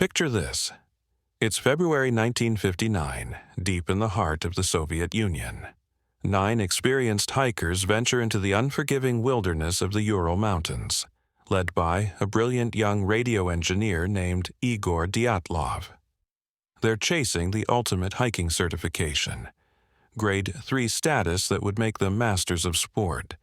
Picture this. It's February 1959, deep in the heart of the Soviet Union. 9 experienced hikers venture into the unforgiving wilderness of the Ural Mountains, led by a brilliant young radio engineer named Igor Dyatlov. They're chasing the ultimate hiking certification, Grade 3 status that would make them masters of sport.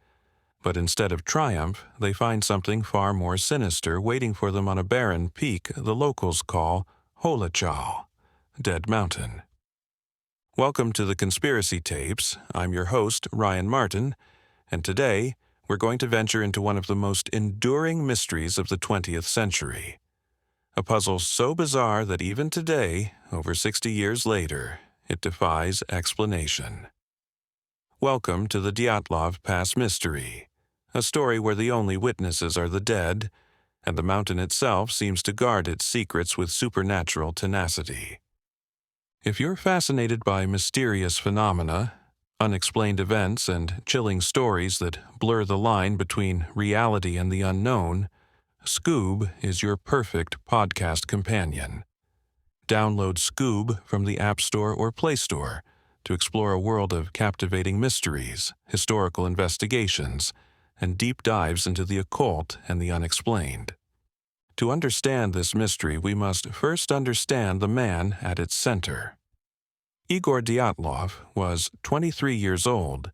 But instead of triumph, they find something far more sinister waiting for them on a barren peak the locals call Holochal, Dead Mountain. Welcome to the Conspiracy Tapes. I'm your host, Ryan Martin, and today we're going to venture into one of the most enduring mysteries of the 20th century. A puzzle so bizarre that even today, over 60 years later, it defies explanation. Welcome to the Dyatlov Pass Mystery, a story where the only witnesses are the dead, and the mountain itself seems to guard its secrets with supernatural tenacity. If you're fascinated by mysterious phenomena, unexplained events, and chilling stories that blur the line between reality and the unknown, Scoob is your perfect podcast companion. Download Scoob from the App Store or Play Store to explore a world of captivating mysteries, historical investigations, and deep dives into the occult and the unexplained. To understand this mystery, we must first understand the man at its center. Igor Dyatlov was 23 years old,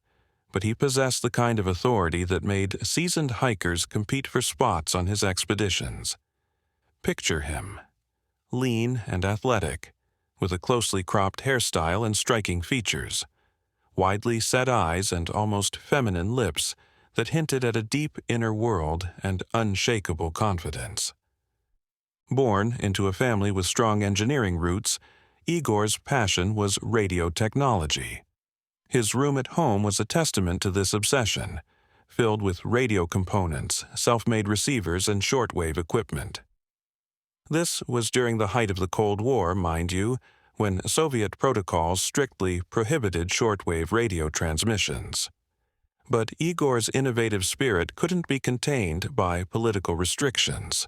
but he possessed the kind of authority that made seasoned hikers compete for spots on his expeditions. Picture him, lean and athletic, with a closely cropped hairstyle and striking features, widely set eyes and almost feminine lips that hinted at a deep inner world and unshakable confidence. Born into a family with strong engineering roots, Igor's passion was radio technology. His room at home was a testament to this obsession, filled with radio components, self-made receivers, and shortwave equipment. This was during the height of the Cold War, mind you, when Soviet protocols strictly prohibited shortwave radio transmissions. But Igor's innovative spirit couldn't be contained by political restrictions.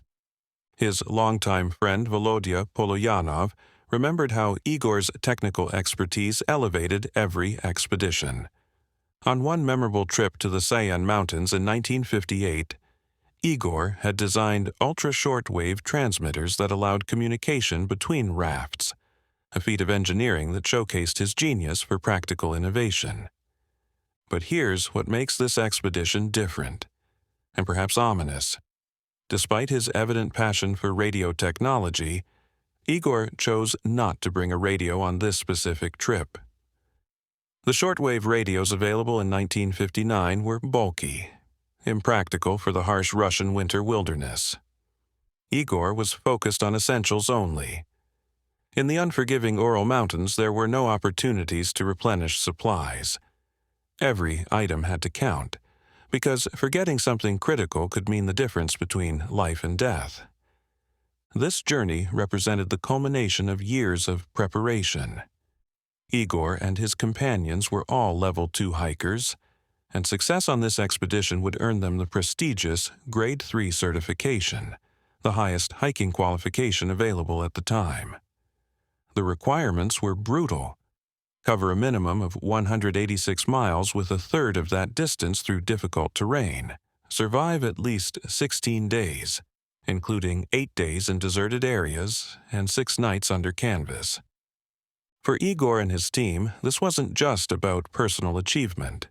His longtime friend Volodya Poloyanov remembered how Igor's technical expertise elevated every expedition. On one memorable trip to the Sayan Mountains in 1958, Igor had designed ultra-shortwave transmitters that allowed communication between rafts, a feat of engineering that showcased his genius for practical innovation. But here's what makes this expedition different, and perhaps ominous. Despite his evident passion for radio technology, Igor chose not to bring a radio on this specific trip. The shortwave radios available in 1959 were bulky, impractical for the harsh Russian winter wilderness. Igor was focused on essentials only. In the unforgiving Ural Mountains, there were no opportunities to replenish supplies. Every item had to count, because forgetting something critical could mean the difference between life and death. This journey represented the culmination of years of preparation. Igor and his companions were all Level 2 hikers, and success on this expedition would earn them the prestigious Grade 3 certification, the highest hiking qualification available at the time. The requirements were brutal. Cover a minimum of 186 miles with a third of that distance through difficult terrain. Survive at least 16 days, including 8 days in deserted areas and 6 nights under canvas. For Igor and his team, this wasn't just about personal achievement.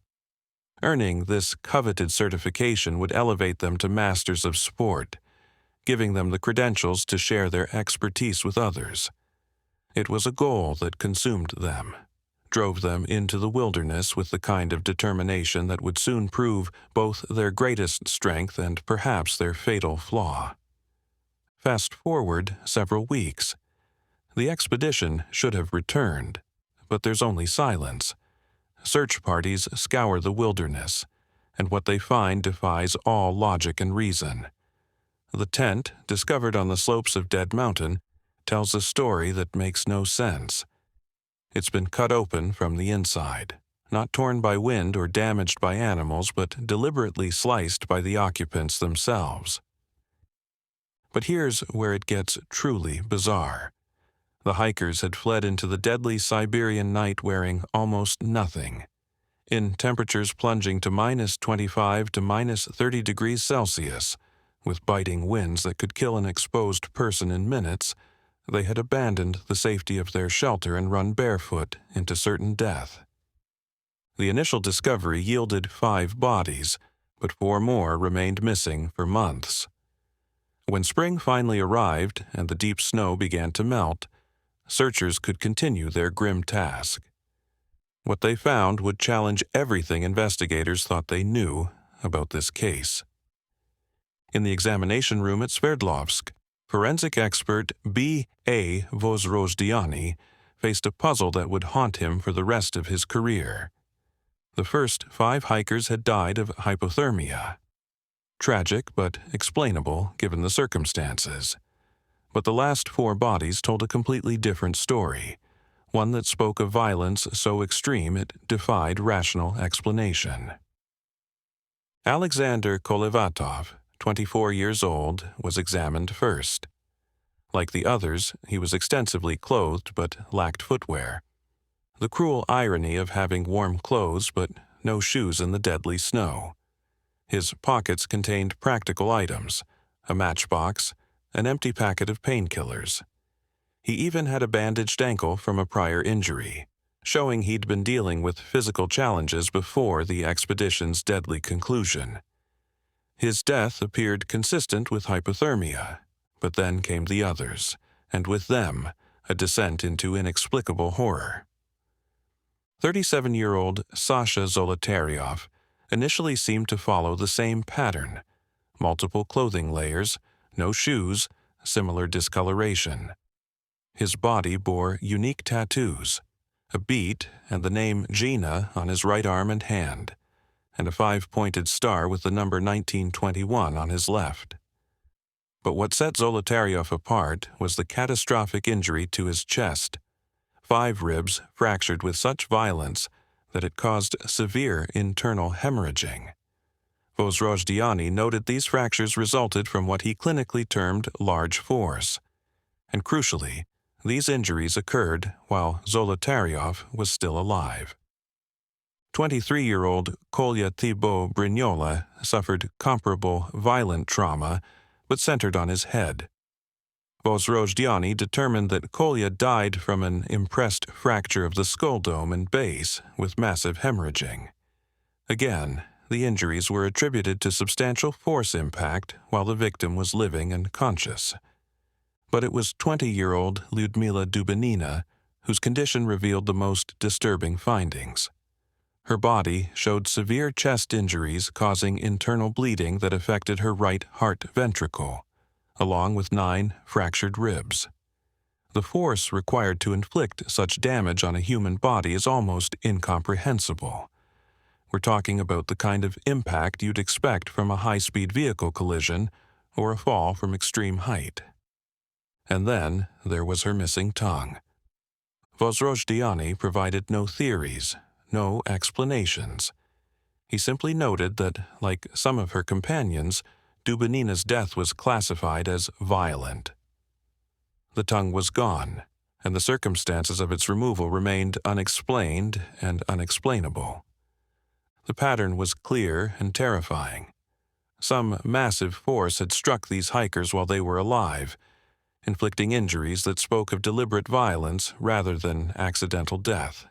Earning this coveted certification would elevate them to masters of sport, giving them the credentials to share their expertise with others. It was a goal that consumed them, drove them into the wilderness with the kind of determination that would soon prove both their greatest strength and perhaps their fatal flaw. Fast forward several weeks. The expedition should have returned, but there's only silence. Search parties scour the wilderness, and what they find defies all logic and reason. The tent, discovered on the slopes of Dead Mountain, tells a story that makes no sense. It's been cut open from the inside, not torn by wind or damaged by animals, but deliberately sliced by the occupants themselves. But here's where it gets truly bizarre. The hikers had fled into the deadly Siberian night wearing almost nothing. In temperatures plunging to -25 to -30 degrees Celsius, with biting winds that could kill an exposed person in minutes, they had abandoned the safety of their shelter and run barefoot into certain death. The initial discovery yielded 5 bodies, but 4 more remained missing for months. When spring finally arrived and the deep snow began to melt, searchers could continue their grim task. What they found would challenge everything investigators thought they knew about this case. In the examination room at Sverdlovsk, forensic expert B.A. Vozrozhdyany faced a puzzle that would haunt him for the rest of his career. The first 5 hikers had died of hypothermia. Tragic but explainable given the circumstances. But the last 4 bodies told a completely different story, one that spoke of violence so extreme it defied rational explanation. Alexander Kolevatov, 24 years old, was examined first. Like the others, he was extensively clothed but lacked footwear. The cruel irony of having warm clothes but no shoes in the deadly snow. His pockets contained practical items, a matchbox, an empty packet of painkillers. He even had a bandaged ankle from a prior injury, showing he'd been dealing with physical challenges before the expedition's deadly conclusion. His death appeared consistent with hypothermia, but then came the others, and with them, a descent into inexplicable horror. 37-year-old Sasha Zolotaryov initially seemed to follow the same pattern: multiple clothing layers, no shoes, similar discoloration. His body bore unique tattoos, a beet and the name Gina on his right arm and hand, and a 5-pointed star with the number 1921 on his left. But what set Zolotaryov apart was the catastrophic injury to his chest, 5 ribs fractured with such violence that it caused severe internal hemorrhaging. Vozrozhdyany noted these fractures resulted from what he clinically termed large force, and crucially, these injuries occurred while Zolotaryov was still alive. 23-year-old Kolya Tibo Brignola suffered comparable violent trauma, but centered on his head. Vozrozhdyany determined that Kolya died from an impressed fracture of the skull dome and base with massive hemorrhaging. Again, the injuries were attributed to substantial force impact while the victim was living and conscious. But it was 20-year-old Lyudmila Dubinina whose condition revealed the most disturbing findings. Her body showed severe chest injuries causing internal bleeding that affected her right heart ventricle, along with 9 fractured ribs. The force required to inflict such damage on a human body is almost incomprehensible. We're talking about the kind of impact you'd expect from a high-speed vehicle collision or a fall from extreme height. And then there was her missing tongue. Vozrozhdyany provided no theories, no explanations. He simply noted that, like some of her companions, Dubinina's death was classified as violent. The tongue was gone, and the circumstances of its removal remained unexplained and unexplainable. The pattern was clear and terrifying. Some massive force had struck these hikers while they were alive, inflicting injuries that spoke of deliberate violence rather than accidental death.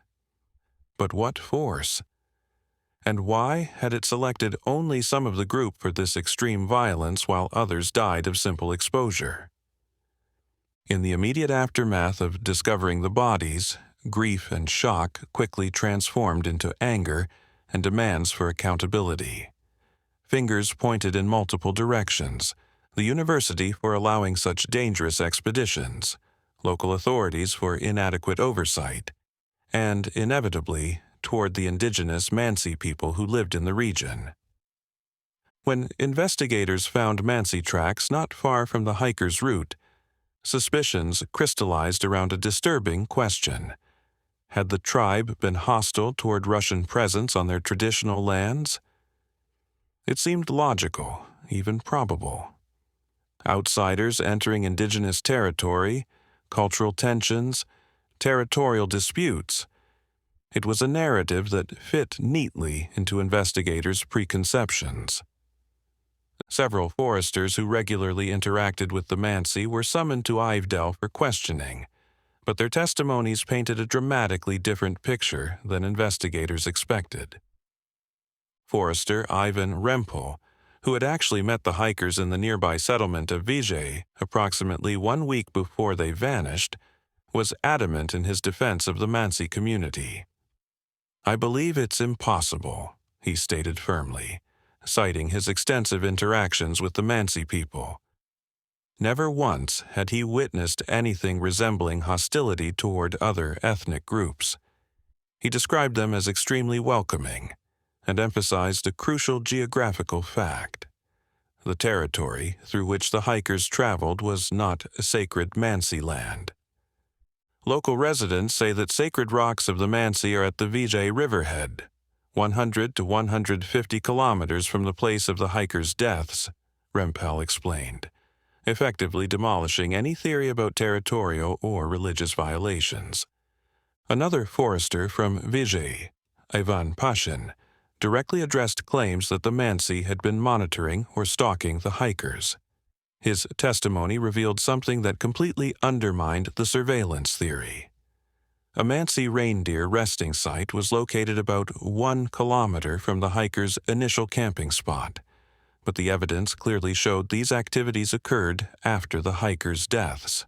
But what force? And why had it selected only some of the group for this extreme violence while others died of simple exposure? In the immediate aftermath of discovering the bodies, grief and shock quickly transformed into anger and demands for accountability. Fingers pointed in multiple directions: the university for allowing such dangerous expeditions, local authorities for inadequate oversight, and, inevitably, toward the indigenous Mansi people who lived in the region. When investigators found Mansi tracks not far from the hikers' route, suspicions crystallized around a disturbing question. Had the tribe been hostile toward Russian presence on their traditional lands? It seemed logical, even probable. outsiders entering indigenous territory, cultural tensions, territorial disputes. It was a narrative that fit neatly into investigators' preconceptions. Several foresters who regularly interacted with the Mansi were summoned to Ivedell for questioning, but their testimonies painted a dramatically different picture than investigators expected. Forester Ivan Rempel, who had actually met the hikers in the nearby settlement of Vijay approximately 1 week before they vanished, was adamant in his defense of the Mansi community. "I believe it's impossible," he stated firmly, citing his extensive interactions with the Mansi people. Never once had he witnessed anything resembling hostility toward other ethnic groups. He described them as extremely welcoming and emphasized a crucial geographical fact. The territory through which the hikers traveled was not sacred Mansi land. Local residents say that sacred rocks of the Mansi are at the Vijay Riverhead, 100 to 150 kilometers from the place of the hikers' deaths, Rempel explained, effectively demolishing any theory about territorial or religious violations. Another forester from Vijay, Ivan Pashin, directly addressed claims that the Mansi had been monitoring or stalking the hikers. His testimony revealed something that completely undermined the surveillance theory. A Mansi reindeer resting site was located about 1 kilometer from the hikers' initial camping spot, but the evidence clearly showed these activities occurred after the hikers' deaths.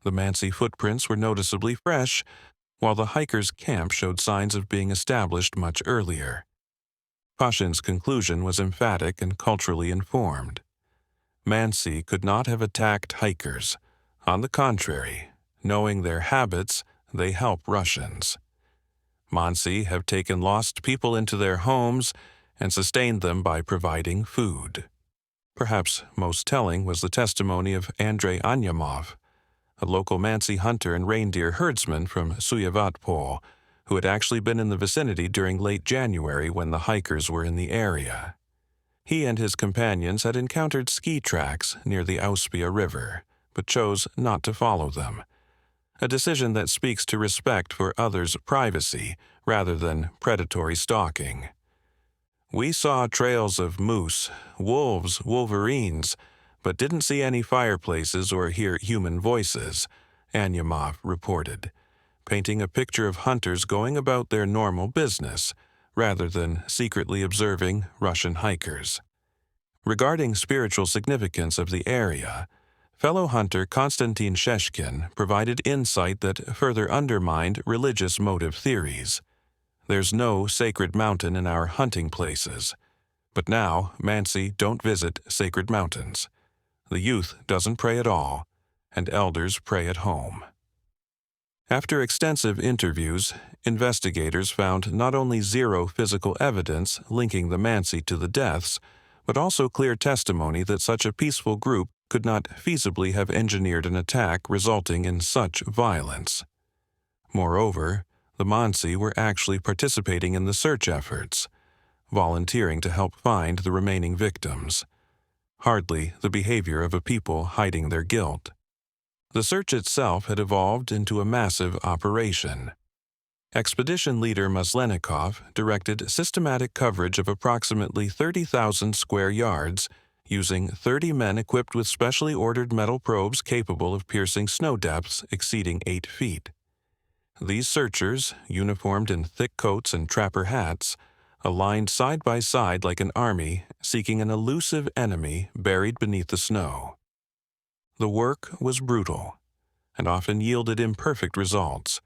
The Mansi footprints were noticeably fresh, while the hikers' camp showed signs of being established much earlier. Pashin's conclusion was emphatic and culturally informed. Mansi could not have attacked hikers. On the contrary, knowing their habits, they help Russians. Mansi have taken lost people into their homes and sustained them by providing food. Perhaps most telling was the testimony of Andrei Anyamov, a local Mansi hunter and reindeer herdsman from Suyavatpol, who had actually been in the vicinity during late January when the hikers were in the area. He and his companions had encountered ski tracks near the Auspia River, but chose not to follow them, a decision that speaks to respect for others' privacy rather than predatory stalking. "We saw trails of moose, wolves, wolverines, but didn't see any fireplaces or hear human voices," Anyamov reported, painting a picture of hunters going about their normal business, rather than secretly observing Russian hikers. Regarding spiritual significance of the area, fellow hunter Konstantin Sheshkin provided insight that further undermined religious motive theories. "There's no sacred mountain in our hunting places, but now Mansi don't visit sacred mountains. The youth doesn't pray at all, and elders pray at home." After extensive interviews, investigators found not only zero physical evidence linking the Mansi to the deaths, but also clear testimony that such a peaceful group could not feasibly have engineered an attack resulting in such violence. Moreover, the Mansi were actually participating in the search efforts, volunteering to help find the remaining victims. Hardly the behavior of a people hiding their guilt. The search itself had evolved into a massive operation. Expedition leader Maslenikov directed systematic coverage of approximately 30,000 square yards, using 30 men equipped with specially ordered metal probes capable of piercing snow depths exceeding 8 feet. These searchers, uniformed in thick coats and trapper hats, aligned side by side like an army seeking an elusive enemy buried beneath the snow. The work was brutal and often yielded imperfect results,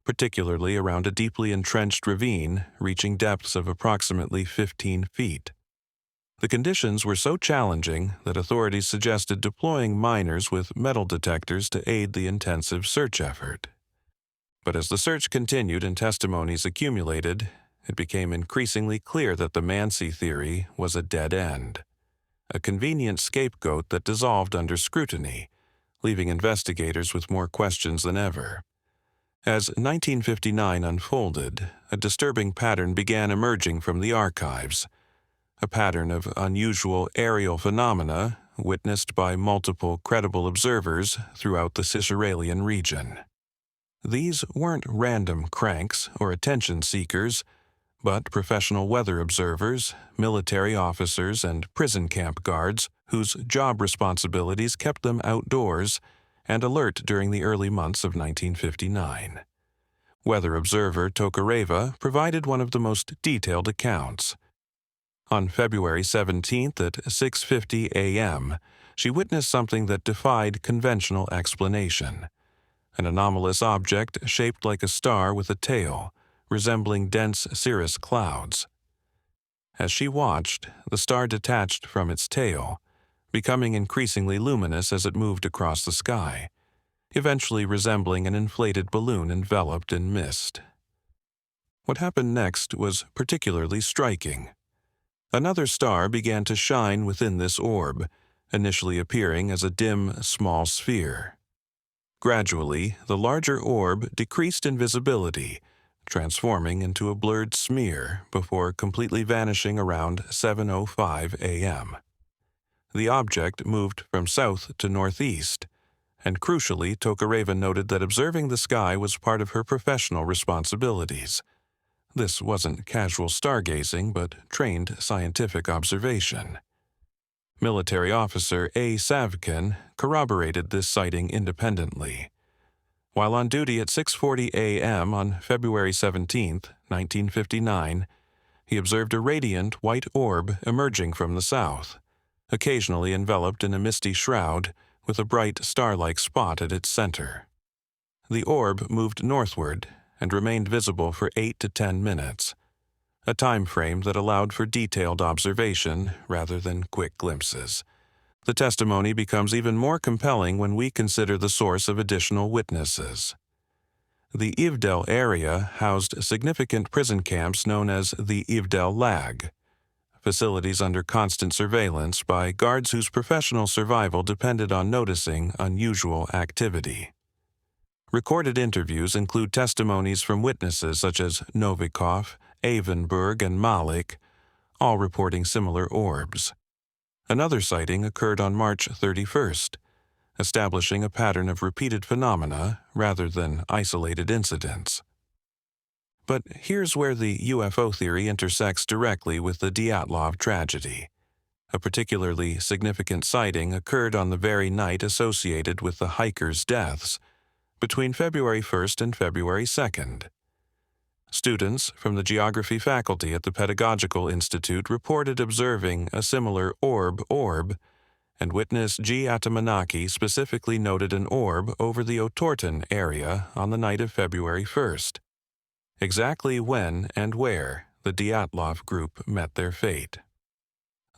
particularly around a deeply entrenched ravine reaching depths of approximately 15 feet. The conditions were so challenging that authorities suggested deploying miners with metal detectors to aid the intensive search effort. But as the search continued and testimonies accumulated, it became increasingly clear that the Mansi theory was a dead end, a convenient scapegoat that dissolved under scrutiny, leaving investigators with more questions than ever. As 1959 unfolded, a disturbing pattern began emerging from the archives, a pattern of unusual aerial phenomena, witnessed by multiple credible observers throughout the Ciceralian region. These weren't random cranks or attention seekers, but professional weather observers, military officers, and prison camp guards whose job responsibilities kept them outdoors and alert during the early months of 1959. Weather observer Tokareva provided one of the most detailed accounts. On February 17th at 6:50 a.m., she witnessed something that defied conventional explanation. An anomalous object shaped like a star with a tail, resembling dense cirrus clouds. As she watched, the star detached from its tail, becoming increasingly luminous as it moved across the sky, eventually resembling an inflated balloon enveloped in mist. What happened next was particularly striking. Another star began to shine within this orb, initially appearing as a dim, small sphere. Gradually, the larger orb decreased in visibility, transforming into a blurred smear before completely vanishing around 7:05 a.m. The object moved from south to northeast, and crucially, Tokareva noted that observing the sky was part of her professional responsibilities. This wasn't casual stargazing, but trained scientific observation. Military officer A. Savkin corroborated this sighting independently. While on duty at 6:40 a.m. on February 17, 1959, he observed a radiant white orb emerging from the south, occasionally enveloped in a misty shroud with a bright star-like spot at its center. The orb moved northward and remained visible for 8 to 10 minutes, a time frame that allowed for detailed observation rather than quick glimpses. The testimony becomes even more compelling when we consider the source of additional witnesses. The Ivdel area housed significant prison camps known as the Ivdel Lag, facilities under constant surveillance by guards whose professional survival depended on noticing unusual activity. Recorded interviews include testimonies from witnesses such as Novikov, Avenberg, and Malik, all reporting similar orbs. Another sighting occurred on March 31st, establishing a pattern of repeated phenomena rather than isolated incidents. But here's where the UFO theory intersects directly with the Dyatlov tragedy. A particularly significant sighting occurred on the very night associated with the hikers' deaths, between February 1st and February 2nd. Students from the geography faculty at the Pedagogical Institute reported observing a similar orb, and witness G. Atamanaki specifically noted an orb over the Otorten area on the night of February 1st. Exactly when and where the Dyatlov group met their fate.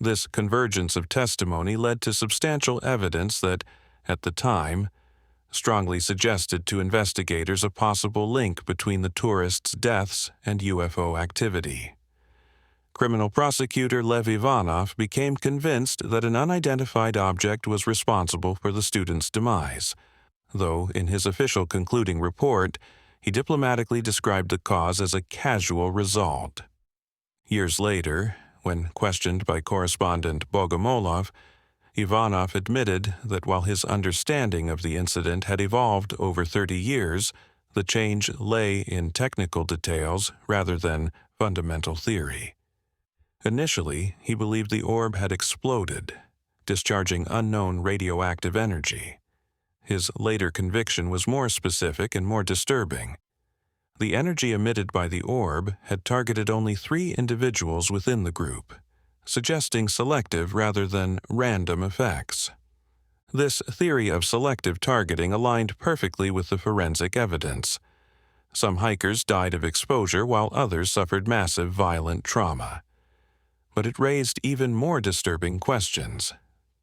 This convergence of testimony led to substantial evidence that, at the time, strongly suggested to investigators a possible link between the tourists' deaths and UFO activity. Criminal prosecutor Lev Ivanov became convinced that an unidentified object was responsible for the students' demise, though in his official concluding report, he diplomatically described the cause as a casual result. Years later, when questioned by correspondent Bogomolov, Ivanov admitted that while his understanding of the incident had evolved over 30 years, the change lay in technical details rather than fundamental theory. Initially, he believed the orb had exploded, discharging unknown radioactive energy. His later conviction was more specific and more disturbing. The energy emitted by the orb had targeted only 3 individuals within the group, suggesting selective rather than random effects. This theory of selective targeting aligned perfectly with the forensic evidence. Some hikers died of exposure while others suffered massive violent trauma. But it raised even more disturbing questions.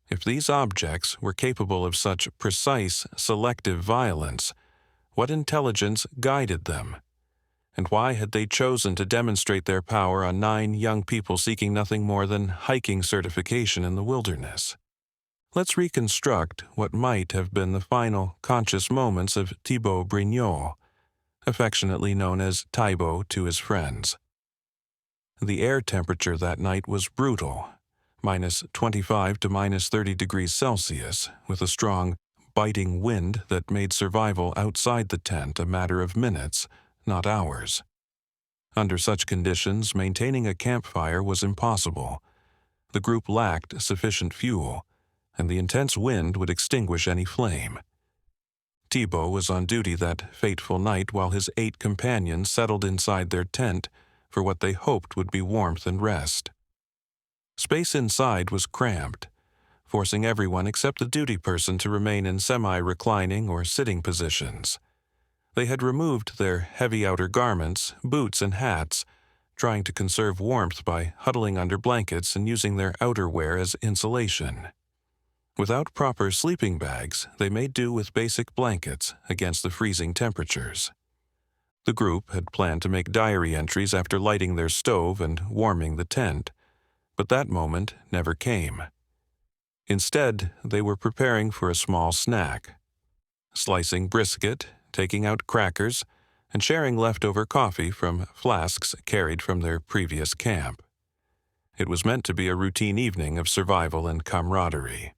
If these objects were capable of such precise, selective violence, what intelligence guided them? And why had they chosen to demonstrate their power on 9 young people seeking nothing more than hiking certification in the wilderness? Let's reconstruct what might have been the final conscious moments of Tibo Brignol, affectionately known as Tibo to his friends. The air temperature that night was brutal, -25 to -30 degrees Celsius, with a strong, biting wind that made survival outside the tent a matter of minutes, not hours. Under such conditions, maintaining a campfire was impossible. The group lacked sufficient fuel, and the intense wind would extinguish any flame. Tibo was on duty that fateful night while his 8 companions settled inside their tent for what they hoped would be warmth and rest. Space inside was cramped, forcing everyone except the duty person to remain in semi-reclining or sitting positions. They had removed their heavy outer garments, boots, and hats, trying to conserve warmth by huddling under blankets and using their outerwear as insulation. Without proper sleeping bags, they made do with basic blankets against the freezing temperatures. The group had planned to make diary entries after lighting their stove and warming the tent, but that moment never came. Instead, they were preparing for a small snack. Slicing brisket, taking out crackers, and sharing leftover coffee from flasks carried from their previous camp. It was meant to be a routine evening of survival and camaraderie.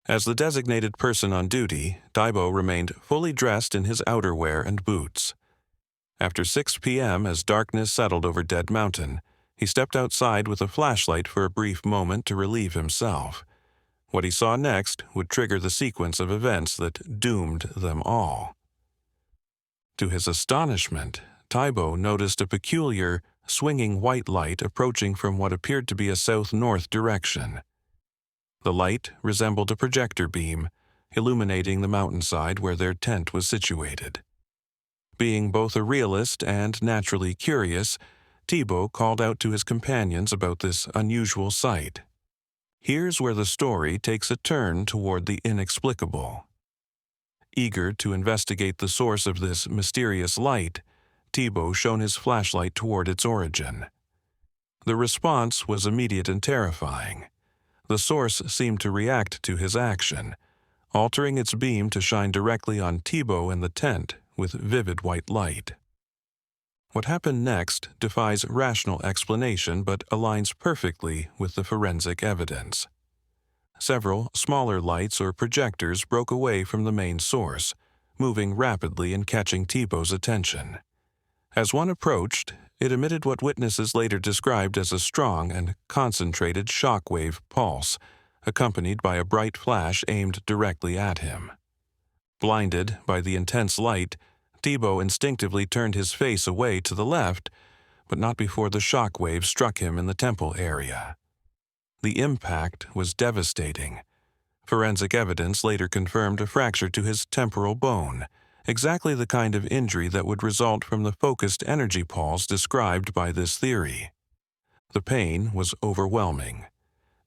As the designated person on duty, Tibo remained fully dressed in his outerwear and boots. After 6 p.m., as darkness settled over Dead Mountain, he stepped outside with a flashlight for a brief moment to relieve himself. What he saw next would trigger the sequence of events that doomed them all. To his astonishment, Tibo noticed a peculiar, swinging white light approaching from what appeared to be a south-north direction. The light resembled a projector beam, illuminating the mountainside where their tent was situated. Being both a realist and naturally curious, Tibo called out to his companions about this unusual sight. Here's where the story takes a turn toward the inexplicable. Eager to investigate the source of this mysterious light, Tibo shone his flashlight toward its origin. The response was immediate and terrifying. The source seemed to react to his action, altering its beam to shine directly on Tibo and the tent with vivid white light. What happened next defies rational explanation but aligns perfectly with the forensic evidence. Several smaller lights or projectors broke away from the main source, moving rapidly and catching Tibo's attention. As one approached, it emitted what witnesses later described as a strong and concentrated shockwave pulse, accompanied by a bright flash aimed directly at him. Blinded by the intense light, Tibo instinctively turned his face away to the left, but not before the shockwave struck him in the temple area. The impact was devastating. Forensic evidence later confirmed a fracture to his temporal bone, exactly the kind of injury that would result from the focused energy pulse described by this theory. The pain was overwhelming.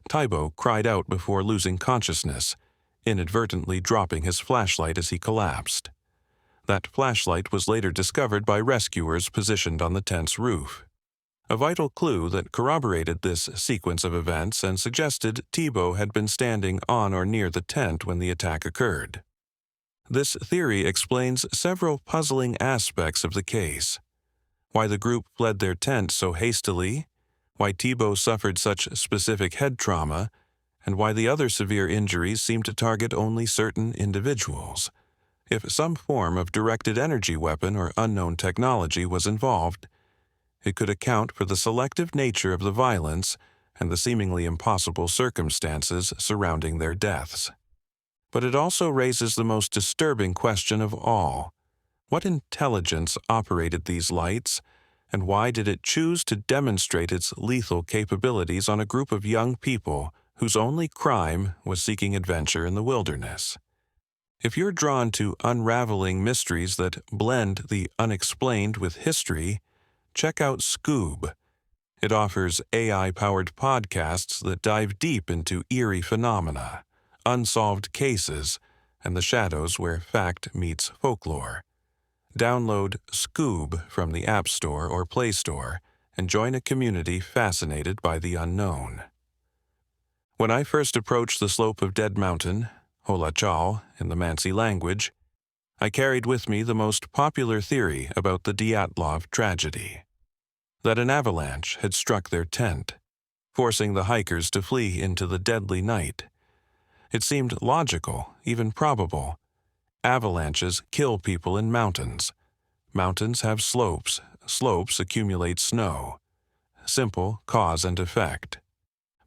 Tibo cried out before losing consciousness, inadvertently dropping his flashlight as he collapsed. That flashlight was later discovered by rescuers positioned on the tent's roof. A vital clue that corroborated this sequence of events and suggested Tibo had been standing on or near the tent when the attack occurred. This theory explains several puzzling aspects of the case: why the group fled their tent so hastily, why Tibo suffered such specific head trauma, and why the other severe injuries seemed to target only certain individuals. If some form of directed energy weapon or unknown technology was involved, it could account for the selective nature of the violence and the seemingly impossible circumstances surrounding their deaths. But it also raises the most disturbing question of all: what intelligence operated these lights, and why did it choose to demonstrate its lethal capabilities on a group of young people whose only crime was seeking adventure in the wilderness? If you're drawn to unraveling mysteries that blend the unexplained with history, check out Scoob. It offers AI-powered podcasts that dive deep into eerie phenomena, unsolved cases, and the shadows where fact meets folklore. Download Scoob from the App Store or Play Store and join a community fascinated by the unknown. When I first approached the slope of Dead Mountain, Holachal in the Mansi language, I carried with me the most popular theory about the Dyatlov tragedy: that an avalanche had struck their tent, forcing the hikers to flee into the deadly night. It seemed logical, even probable. Avalanches kill people in mountains. Mountains have slopes. Slopes accumulate snow. Simple cause and effect.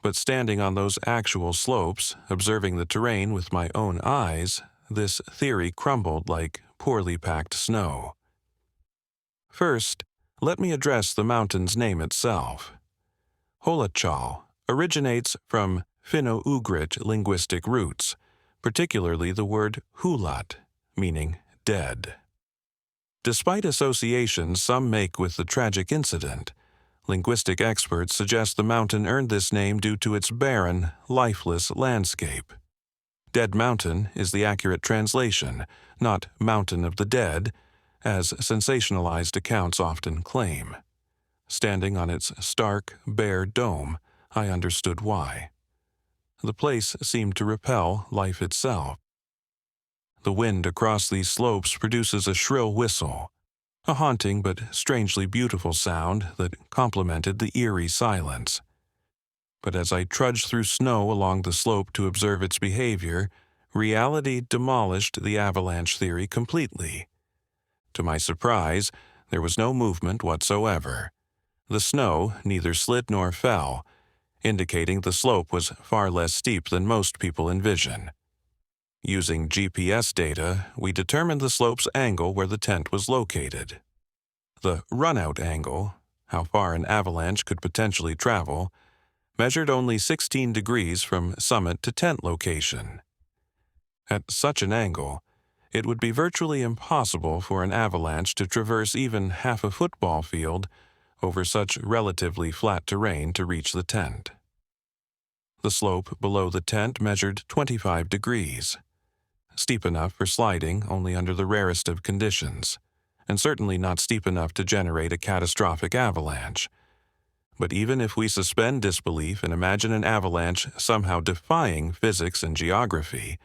But standing on those actual slopes, observing the terrain with my own eyes, this theory crumbled like poorly packed snow. First, let me address the mountain's name itself. Holachal originates from Finno-Ugric linguistic roots, particularly the word hulat, meaning dead. Despite associations some make with the tragic incident, linguistic experts suggest the mountain earned this name due to its barren, lifeless landscape. Dead Mountain is the accurate translation, not Mountain of the Dead, as sensationalized accounts often claim. Standing on its stark, bare dome, I understood why. The place seemed to repel life itself. The wind across these slopes produces a shrill whistle, a haunting but strangely beautiful sound that complemented the eerie silence. But as I trudged through snow along the slope to observe its behavior, reality demolished the avalanche theory completely. To my surprise, there was no movement whatsoever. The snow neither slid nor fell, indicating the slope was far less steep than most people envision. Using GPS data, we determined the slope's angle where the tent was located. The run-out angle, how far an avalanche could potentially travel, measured only 16 degrees from summit to tent location. At such an angle, it would be virtually impossible for an avalanche to traverse even half a football field over such relatively flat terrain to reach the tent. The slope below the tent measured 25 degrees, steep enough for sliding only under the rarest of conditions, and certainly not steep enough to generate a catastrophic avalanche. But even if we suspend disbelief and imagine an avalanche somehow defying physics and geography,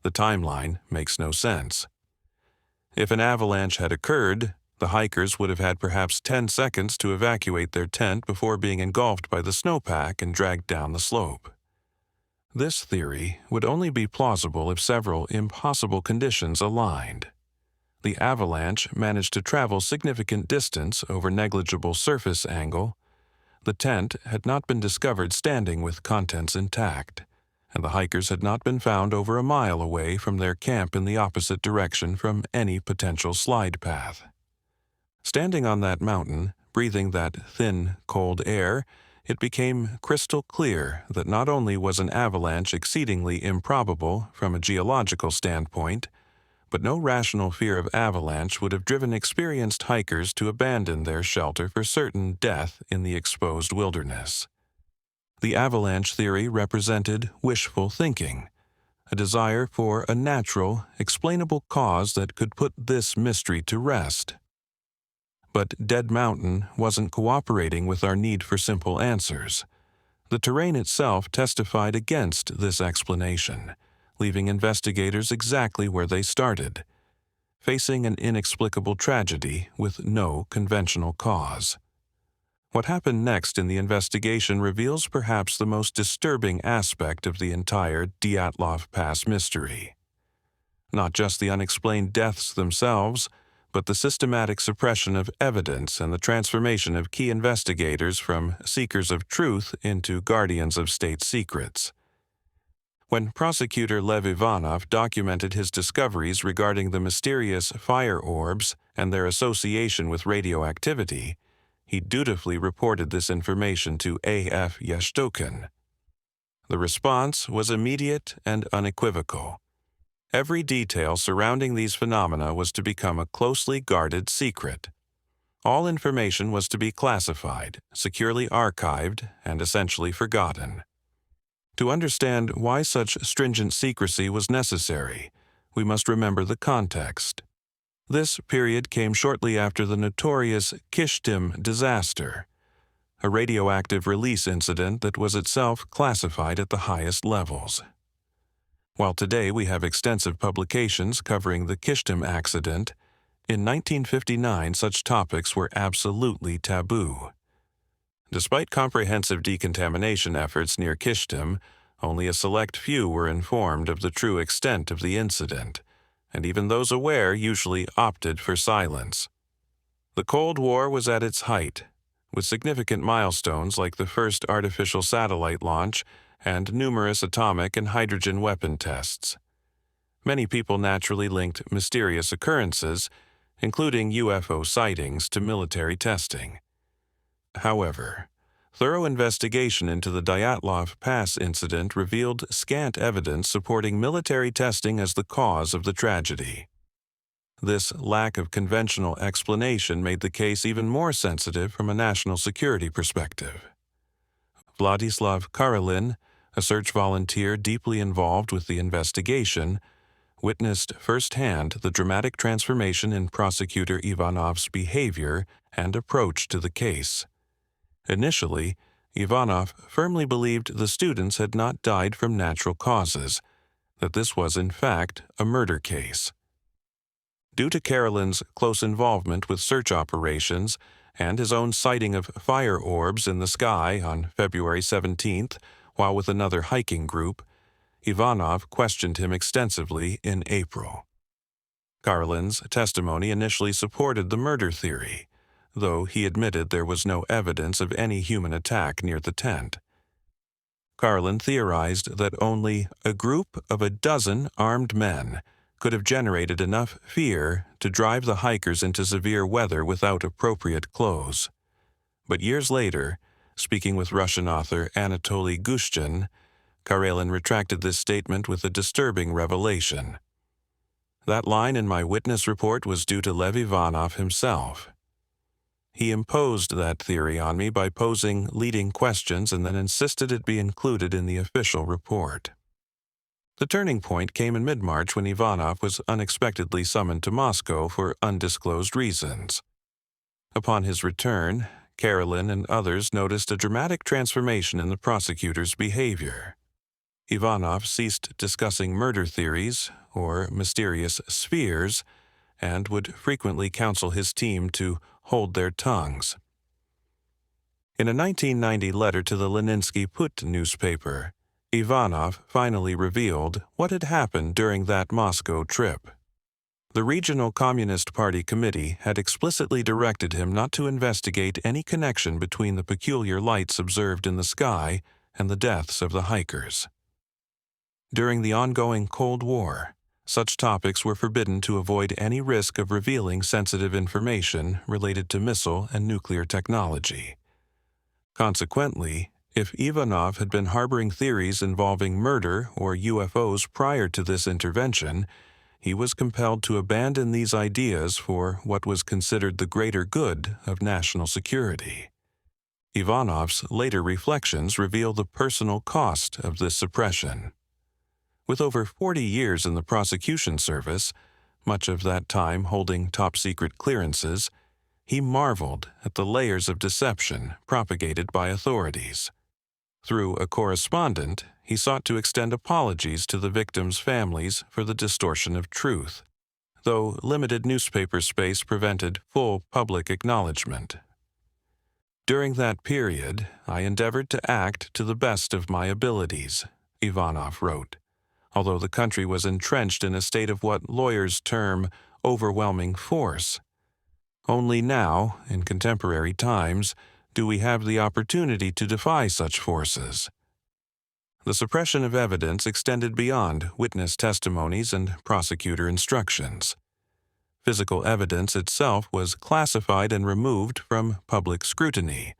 the timeline makes no sense. If an avalanche had occurred, the hikers would have had perhaps 10 seconds to evacuate their tent before being engulfed by the snowpack and dragged down the slope. This theory would only be plausible if several impossible conditions aligned. The avalanche managed to travel significant distance over negligible surface angle. The tent had not been discovered standing with contents intact, and the hikers had not been found over a mile away from their camp in the opposite direction from any potential slide path. Standing on that mountain, breathing that thin, cold air, it became crystal clear that not only was an avalanche exceedingly improbable from a geological standpoint, but no rational fear of avalanche would have driven experienced hikers to abandon their shelter for certain death in the exposed wilderness. The avalanche theory represented wishful thinking, a desire for a natural, explainable cause that could put this mystery to rest. But Dead Mountain wasn't cooperating with our need for simple answers. The terrain itself testified against this explanation, leaving investigators exactly where they started, facing an inexplicable tragedy with no conventional cause. What happened next in the investigation reveals perhaps the most disturbing aspect of the entire Dyatlov Pass mystery. Not just the unexplained deaths themselves, but the systematic suppression of evidence and the transformation of key investigators from seekers of truth into guardians of state secrets. When prosecutor Lev Ivanov documented his discoveries regarding the mysterious fire orbs and their association with radioactivity, he dutifully reported this information to A.F. Yashtokin. The response was immediate and unequivocal. Every detail surrounding these phenomena was to become a closely guarded secret. All information was to be classified, securely archived, and essentially forgotten. To understand why such stringent secrecy was necessary, we must remember the context. This period came shortly after the notorious Kishtim disaster, a radioactive release incident that was itself classified at the highest levels. While today we have extensive publications covering the Kishtim accident, in 1959 such topics were absolutely taboo. Despite comprehensive decontamination efforts near Kishtim, only a select few were informed of the true extent of the incident, and even those aware usually opted for silence. The Cold War was at its height, with significant milestones like the first artificial satellite launch and numerous atomic and hydrogen weapon tests. Many people naturally linked mysterious occurrences, including UFO sightings, to military testing. However, thorough investigation into the Dyatlov Pass incident revealed scant evidence supporting military testing as the cause of the tragedy. This lack of conventional explanation made the case even more sensitive from a national security perspective. Vladislav Karelin, a search volunteer deeply involved with the investigation, witnessed firsthand the dramatic transformation in Prosecutor Ivanov's behavior and approach to the case. Initially, Ivanov firmly believed the students had not died from natural causes, that this was in fact a murder case. Due to Karelin's close involvement with search operations and his own sighting of fire orbs in the sky on February 17th while with another hiking group, Ivanov questioned him extensively in April. Karelin's testimony initially supported the murder theory, though he admitted there was no evidence of any human attack near the tent. Karelin theorized that only a group of a dozen armed men could have generated enough fear to drive the hikers into severe weather without appropriate clothes. But years later, speaking with Russian author Anatoly Gushtin, Karelin retracted this statement with a disturbing revelation. That line in my witness report was due to Lev Ivanov himself. He imposed that theory on me by posing leading questions and then insisted it be included in the official report. The turning point came in mid-March when Ivanov was unexpectedly summoned to Moscow for undisclosed reasons. Upon his return, Karelin and others noticed a dramatic transformation in the prosecutor's behavior. Ivanov ceased discussing murder theories or mysterious spheres and would frequently counsel his team to hold their tongues. In a 1990 letter to the Leninsky Put newspaper, Ivanov finally revealed what had happened during that Moscow trip. The Regional Communist Party Committee had explicitly directed him not to investigate any connection between the peculiar lights observed in the sky and the deaths of the hikers. During the ongoing Cold War, such topics were forbidden to avoid any risk of revealing sensitive information related to missile and nuclear technology. Consequently, if Ivanov had been harboring theories involving murder or UFOs prior to this intervention, he was compelled to abandon these ideas for what was considered the greater good of national security. Ivanov's later reflections reveal the personal cost of this suppression. With over 40 years in the prosecution service, much of that time holding top-secret clearances, he marveled at the layers of deception propagated by authorities. Through a correspondent, he sought to extend apologies to the victims' families for the distortion of truth, though limited newspaper space prevented full public acknowledgement. During that period, I endeavored to act to the best of my abilities, Ivanov wrote, although the country was entrenched in a state of what lawyers term overwhelming force. Only now, in contemporary times, do we have the opportunity to defy such forces. The suppression of evidence extended beyond witness testimonies and prosecutor instructions. Physical evidence itself was classified and removed from public scrutiny,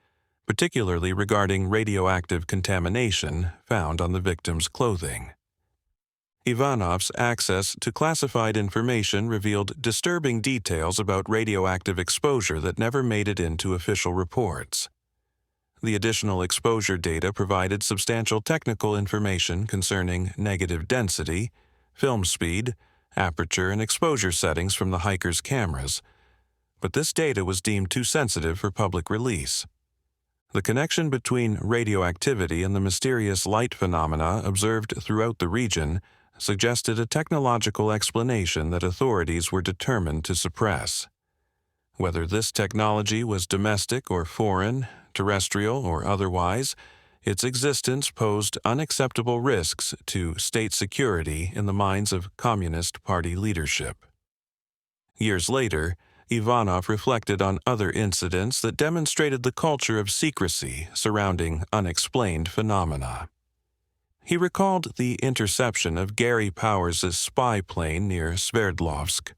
particularly regarding radioactive contamination found on the victim's clothing. Ivanov's access to classified information revealed disturbing details about radioactive exposure that never made it into official reports. The additional exposure data provided substantial technical information concerning negative density, film speed, aperture, and exposure settings from the hikers' cameras, but this data was deemed too sensitive for public release. The connection between radioactivity and the mysterious light phenomena observed throughout the region suggested a technological explanation that authorities were determined to suppress. Whether this technology was domestic or foreign, terrestrial or otherwise, its existence posed unacceptable risks to state security in the minds of Communist Party leadership. Years later, Ivanov reflected on other incidents that demonstrated the culture of secrecy surrounding unexplained phenomena. He recalled the interception of Gary Powers' spy plane near Sverdlovsk,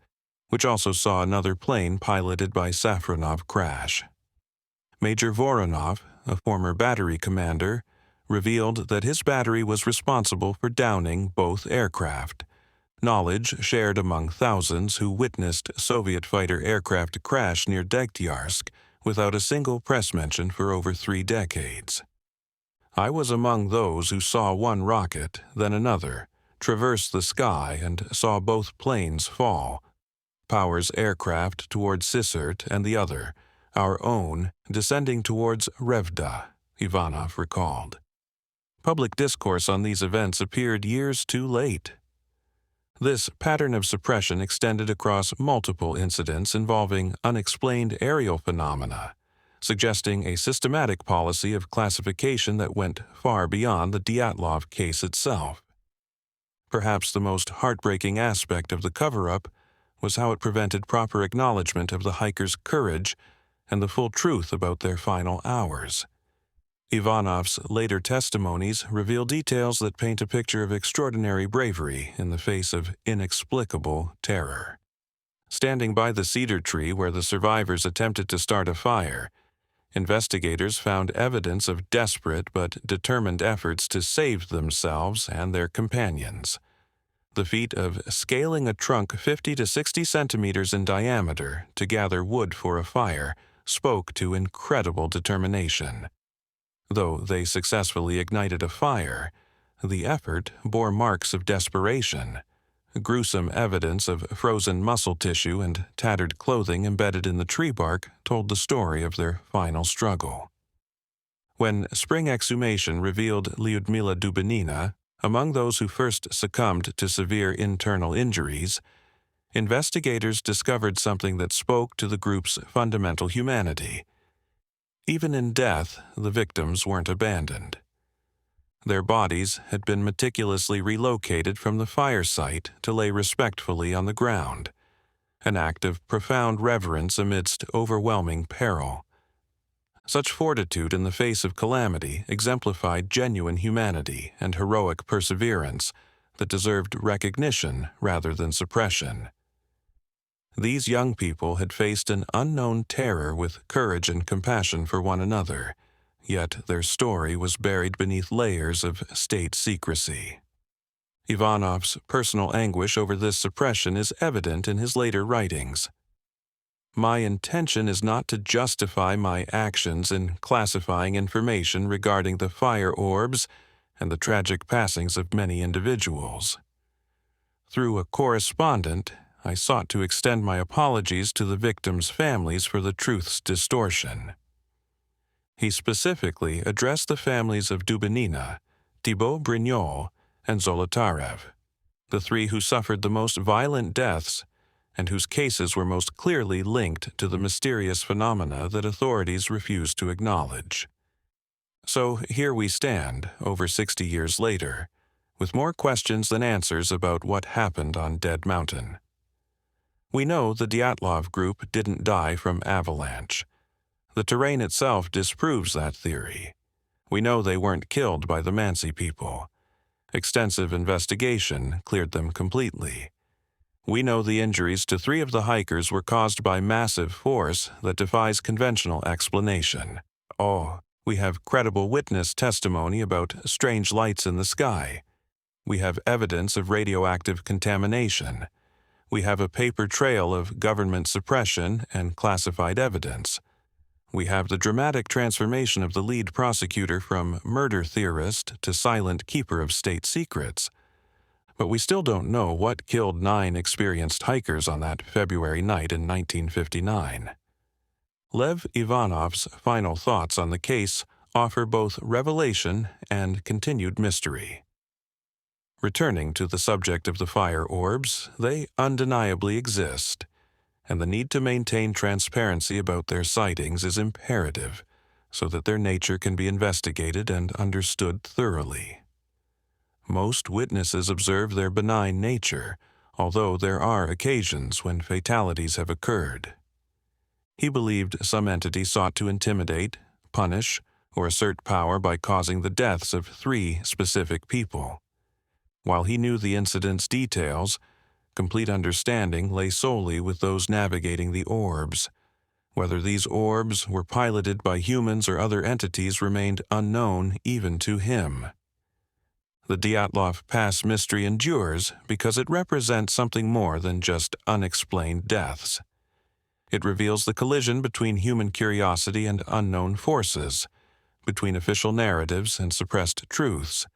which also saw another plane piloted by Safronov crash. Major Voronov, a former battery commander, revealed that his battery was responsible for downing both aircraft, knowledge shared among thousands who witnessed Soviet fighter aircraft crash near Dyatlov without a single press mention for over 3 decades. I was among those who saw one rocket, then another, traverse the sky and saw both planes fall, Powers' aircraft towards Sissert and the other, our own, descending towards Revda, Ivanov recalled. Public discourse on these events appeared years too late. This pattern of suppression extended across multiple incidents involving unexplained aerial phenomena, suggesting a systematic policy of classification that went far beyond the Dyatlov case itself. Perhaps the most heartbreaking aspect of the cover-up was how it prevented proper acknowledgement of the hikers' courage and the full truth about their final hours. Ivanov's later testimonies reveal details that paint a picture of extraordinary bravery in the face of inexplicable terror. Standing by the cedar tree where the survivors attempted to start a fire, investigators found evidence of desperate but determined efforts to save themselves and their companions. The feat of scaling a trunk 50 to 60 centimeters in diameter to gather wood for a fire spoke to incredible determination. Though they successfully ignited a fire, the effort bore marks of desperation. Gruesome evidence of frozen muscle tissue and tattered clothing embedded in the tree bark told the story of their final struggle. When spring exhumation revealed Lyudmila Dubinina among those who first succumbed to severe internal injuries, investigators discovered something that spoke to the group's fundamental humanity. Even in death, the victims weren't abandoned. Their bodies had been meticulously relocated from the fire site to lay respectfully on the ground, an act of profound reverence amidst overwhelming peril. Such fortitude in the face of calamity exemplified genuine humanity and heroic perseverance that deserved recognition rather than suppression. These young people had faced an unknown terror with courage and compassion for one another, yet their story was buried beneath layers of state secrecy. Ivanov's personal anguish over this suppression is evident in his later writings. My intention is not to justify my actions in classifying information regarding the fire orbs and the tragic passings of many individuals. Through a correspondent, I sought to extend my apologies to the victims' families for the truth's distortion. He specifically addressed the families of Dubinina, Tibo, Brignol, and Zolotarev, the 3 who suffered the most violent deaths and whose cases were most clearly linked to the mysterious phenomena that authorities refused to acknowledge. So here we stand, over 60 years later, with more questions than answers about what happened on Dead Mountain. We know the Dyatlov group didn't die from Avalanche. The terrain itself disproves that theory. We know they weren't killed by the Mansi people. Extensive investigation cleared them completely. We know the injuries to 3 of the hikers were caused by massive force that defies conventional explanation. We have credible witness testimony about strange lights in the sky. We have evidence of radioactive contamination. We have a paper trail of government suppression and classified evidence. We have the dramatic transformation of the lead prosecutor from murder theorist to silent keeper of state secrets. But we still don't know what killed 9 experienced hikers on that February night in 1959. Lev Ivanov's final thoughts on the case offer both revelation and continued mystery. Returning to the subject of the fire orbs, they undeniably exist, and the need to maintain transparency about their sightings is imperative, so that their nature can be investigated and understood thoroughly. Most witnesses observe their benign nature, although there are occasions when fatalities have occurred. He believed some entity sought to intimidate, punish, or assert power by causing the deaths of 3 specific people. While he knew the incident's details, complete understanding lay solely with those navigating the orbs. Whether these orbs were piloted by humans or other entities remained unknown even to him. The Dyatlov Pass Mystery endures because it represents something more than just unexplained deaths. It reveals the collision between human curiosity and unknown forces, between official narratives and suppressed truths,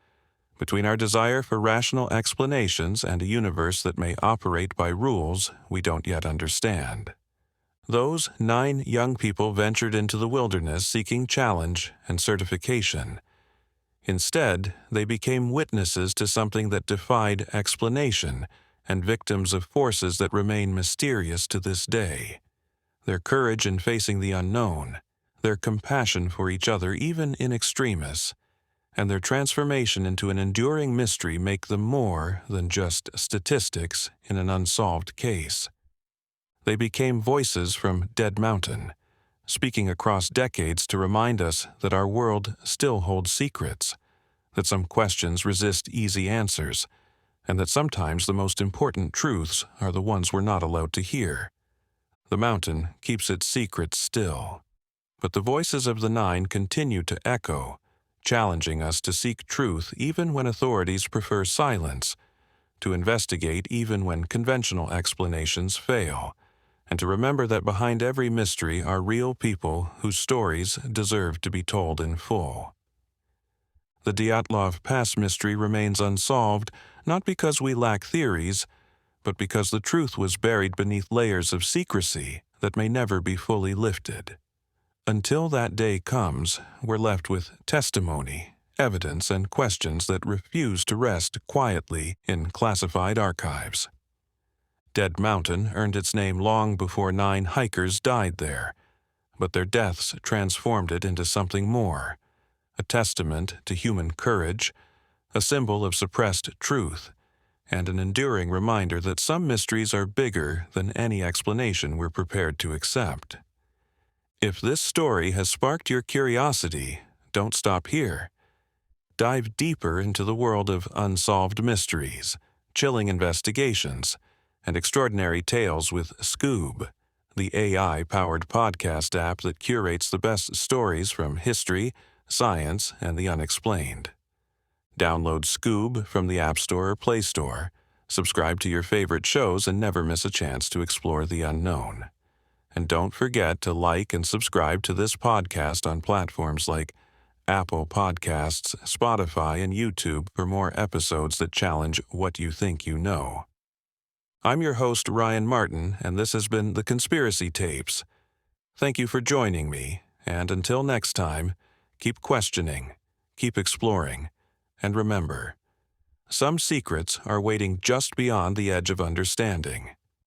between our desire for rational explanations and a universe that may operate by rules we don't yet understand. Those 9 young people ventured into the wilderness seeking challenge and certification. Instead, they became witnesses to something that defied explanation and victims of forces that remain mysterious to this day. Their courage in facing the unknown, their compassion for each other even in extremis, and their transformation into an enduring mystery make them more than just statistics in an unsolved case. They became voices from Dead Mountain, speaking across decades to remind us that our world still holds secrets, that some questions resist easy answers, and that sometimes the most important truths are the ones we're not allowed to hear. The mountain keeps its secrets still, but the voices of the 9 continue to echo, challenging us to seek truth even when authorities prefer silence, to investigate even when conventional explanations fail, and to remember that behind every mystery are real people whose stories deserve to be told in full. The Dyatlov Pass Mystery remains unsolved not because we lack theories, but because the truth was buried beneath layers of secrecy that may never be fully lifted. Until that day comes, we're left with testimony, evidence, and questions that refuse to rest quietly in classified archives. Dead Mountain earned its name long before 9 hikers died there, but their deaths transformed it into something more, a testament to human courage, a symbol of suppressed truth, and an enduring reminder that some mysteries are bigger than any explanation we're prepared to accept. If this story has sparked your curiosity, don't stop here. Dive deeper into the world of unsolved mysteries, chilling investigations, and extraordinary tales with Scoob, the AI-powered podcast app that curates the best stories from history, science, and the unexplained. Download Scoob from the App Store or Play Store, subscribe to your favorite shows, and never miss a chance to explore the unknown. And don't forget to like and subscribe to this podcast on platforms like Apple Podcasts, Spotify, and YouTube for more episodes that challenge what you think you know. I'm your host, Ryan Martin, and this has been The Conspiracy Tapes. Thank you for joining me, and until next time, keep questioning, keep exploring, and remember, some secrets are waiting just beyond the edge of understanding.